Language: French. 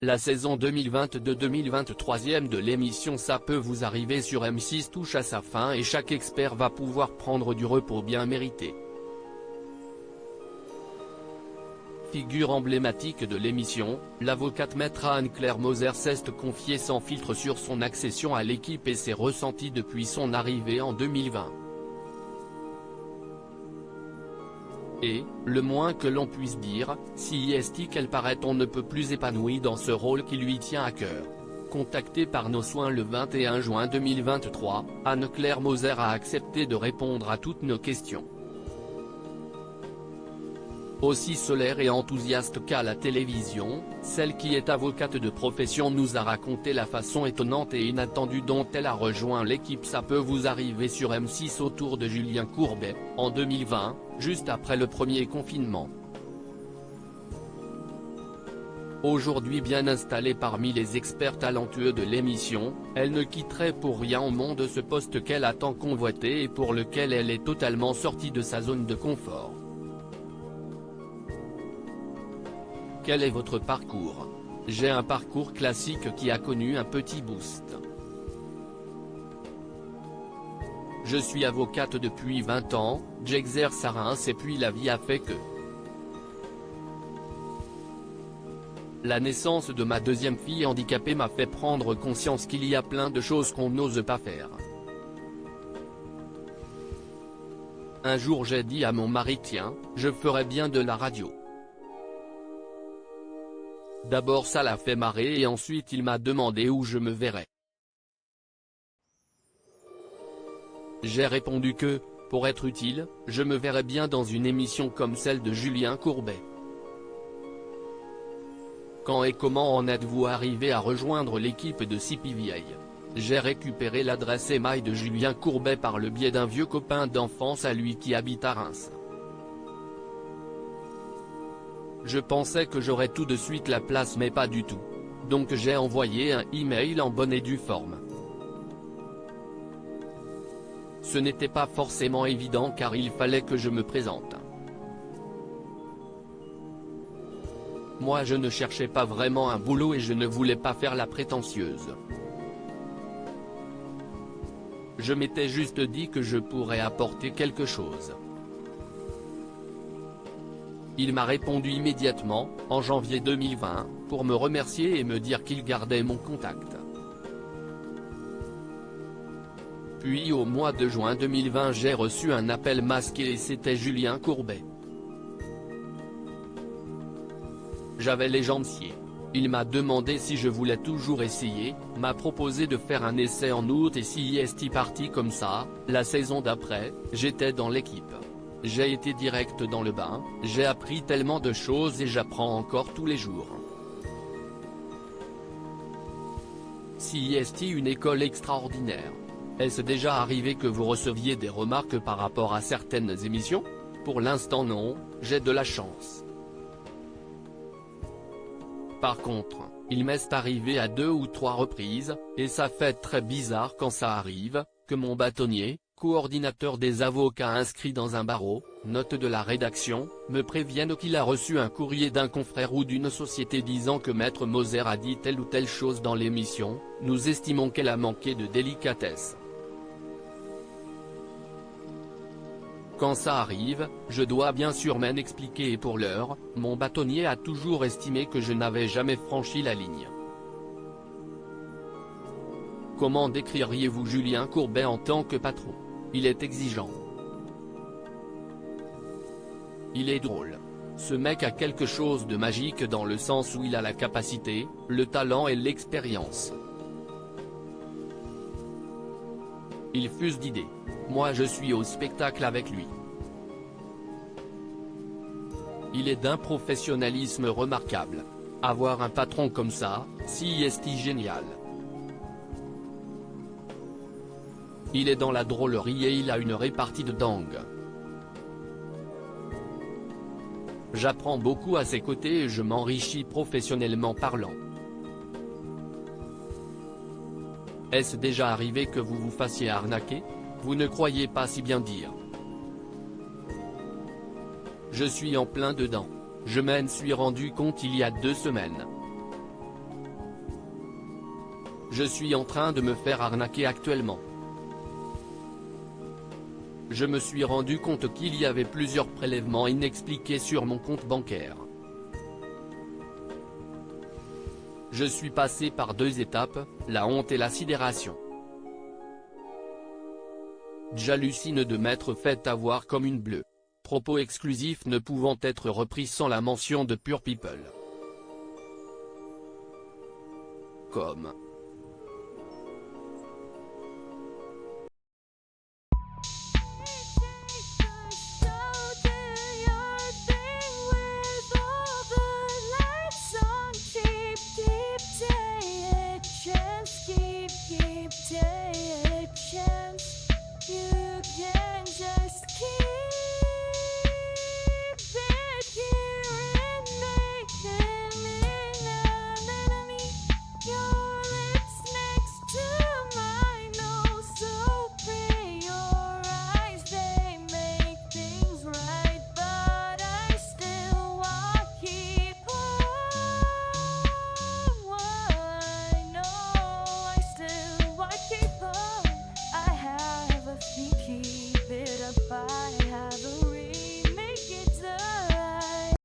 La saison 2022-2023 de l'émission Ça peut vous arriver sur M6 touche à sa fin et chaque expert va pouvoir prendre du repos bien mérité. Figure emblématique de l'émission, l'avocate maître Anne-Claire Moser s'est confiée sans filtre sur son accession à l'équipe et ses ressentis depuis son arrivée en 2020. Et, le moins que l'on puisse dire, si est qu'elle paraît on ne peut plus épanouie dans ce rôle qui lui tient à cœur. Contactée par nos soins le 21 juin 2023, Anne-Claire Moser a accepté de répondre à toutes nos questions. Aussi solaire et enthousiaste qu'à la télévision, celle qui est avocate de profession nous a raconté la façon étonnante et inattendue dont elle a rejoint l'équipe Ça peut vous arriver sur M6 autour de Julien Courbet, en 2020, juste après le premier confinement. Aujourd'hui bien installée parmi les experts talentueux de l'émission, elle ne quitterait pour rien au monde ce poste qu'elle a tant convoité et pour lequel elle est totalement sortie de sa zone de confort. Quel est votre parcours? J'ai un parcours classique qui a connu un petit boost. Je suis avocate depuis 20 ans, j'exerce à Reims et puis la vie a fait que. La naissance de ma deuxième fille handicapée m'a fait prendre conscience qu'il y a plein de choses qu'on n'ose pas faire. Un jour j'ai dit à mon mari tiens, je ferais bien de la radio. D'abord ça l'a fait marrer et ensuite il m'a demandé où je me verrais. J'ai répondu que, pour être utile, je me verrais bien dans une émission comme celle de Julien Courbet. Quand et comment en êtes-vous arrivé à rejoindre l'équipe de CPVA? J'ai récupéré l'adresse email de Julien Courbet par le biais d'un vieux copain d'enfance à lui qui habite à Reims. Je pensais que j'aurais tout de suite la place mais pas du tout. Donc j'ai envoyé un email en bonne et due forme. Ce n'était pas forcément évident car il fallait que je me présente. Moi je ne cherchais pas vraiment un boulot et je ne voulais pas faire la prétentieuse. Je m'étais juste dit que je pourrais apporter quelque chose. Il m'a répondu immédiatement, en janvier 2020, pour me remercier et me dire qu'il gardait mon contact. Puis au mois de juin 2020 j'ai reçu un appel masqué et c'était Julien Courbet. J'avais les jambes sciées. Il m'a demandé si je voulais toujours essayer, m'a proposé de faire un essai en août et si est parti comme ça, la saison d'après, j'étais dans l'équipe. J'ai été direct dans le bain, j'ai appris tellement de choses et j'apprends encore tous les jours. Si est une école extraordinaire. Est-ce déjà arrivé que vous receviez des remarques par rapport à certaines émissions? Pour l'instant non, j'ai de la chance. Par contre, il m'est arrivé à 2 ou 3 reprises, et ça fait très bizarre quand ça arrive, que mon bâtonnier, coordinateur des avocats inscrits dans un barreau, note de la rédaction, me prévienne qu'il a reçu un courrier d'un confrère ou d'une société disant que maître Moser a dit telle ou telle chose dans l'émission, nous estimons qu'elle a manqué de délicatesse. Quand ça arrive, je dois bien sûr m'en expliquer et pour l'heure, mon bâtonnier a toujours estimé que je n'avais jamais franchi la ligne. Comment décririez-vous Julien Courbet en tant que patron? Il est exigeant. Il est drôle. Ce mec a quelque chose de magique dans le sens où il a la capacité, le talent et l'expérience. Il fuse d'idées. Moi je suis au spectacle avec lui. Il est d'un professionnalisme remarquable. Avoir un patron comme ça, si est génial. Il est dans la drôlerie et il a une répartie de dingue. J'apprends beaucoup à ses côtés et je m'enrichis professionnellement parlant. Est-ce déjà arrivé que vous vous fassiez arnaquer? Vous ne croyez pas si bien dire. Je suis en plein dedans. Je m'en suis rendu compte il y a 2 semaines. Je suis en train de me faire arnaquer actuellement. Je me suis rendu compte qu'il y avait plusieurs prélèvements inexpliqués sur mon compte bancaire. Je suis passé par 2 étapes, la honte et la sidération. J'hallucine de m'être fait avoir comme une bleue. Propos exclusifs ne pouvant être repris sans la mention de Pure People. Comme